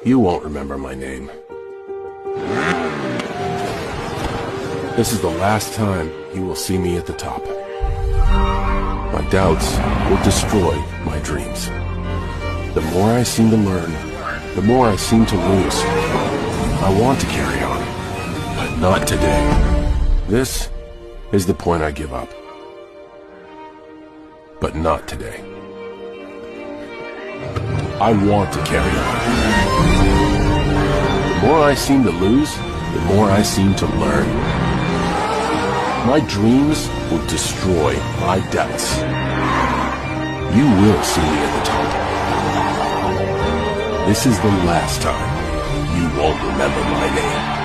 You won't remember my name. This is the last time you will see me at the top. My doubts will destroy my dreams. The more I seem to learn, the more I seem to lose. I want to carry on, but not today. This is the point I give up. But not today. I want to carry on. The more I seem to lose, the more I seem to learn. My dreams will destroy my debts. You will see me at the top. This is the last time you won't remember my name.